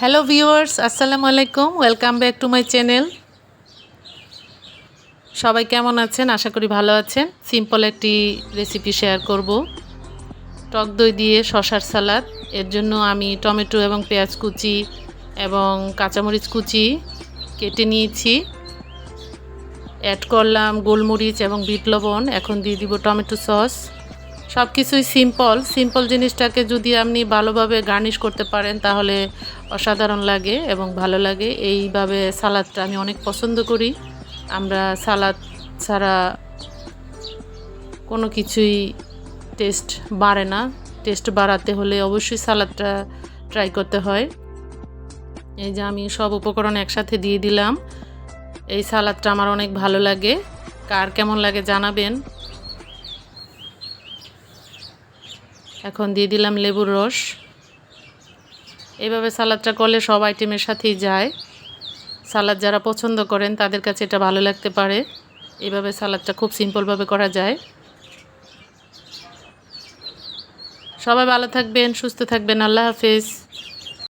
Hello viewers, আসসালামু আলাইকুম। Welcome back to my channel. সবাই কেমন আছেন? আশা করি ভালো আছেন। সিম্পল একটি রেসিপি শেয়ার করব, টক দই দিয়ে শশার সালাদ। এর জন্য আমি টমেটো এবং পেঁয়াজ কুচি এবং কাঁচামরিচ কুচি কেটে নিয়েছি। অ্যাড করলাম গোলমরিচ এবং বিট লবণ। এখন দিয়ে দিব টমেটো সস। সব কিছুই সিম্পল জিনিসটাকে যদি আপনি ভালোভাবে গার্নিশ করতে পারেন তাহলে অসাধারণ লাগে এবং ভালো লাগে। এইভাবে সালাদটা আমি অনেক পছন্দ করি। আমরা সালাদ ছাড়া কোনো কিছুই টেস্ট বাড়ে না। টেস্ট বাড়াতে হলে অবশ্যই সালাদটা ট্রাই করতে হয়। এই যে আমি সব উপকরণ একসাথে দিয়ে দিলাম। এই সালাদটা আমার অনেক ভালো লাগে। কার কেমন লাগে জানাবেন। এখন দিয়ে দিলাম লেবুর রস। এইভাবে সালাদটা করলে সব আইটেমের সাথেই যায়। সালাদ যারা পছন্দ করেন তাদের কাছে এটা ভালো লাগতে পারে। এইভাবে সালাদটা খুব সিম্পলভাবে করা যায়। সবাই ভালো থাকবেন, সুস্থ থাকবেন। আল্লাহ হাফেজ।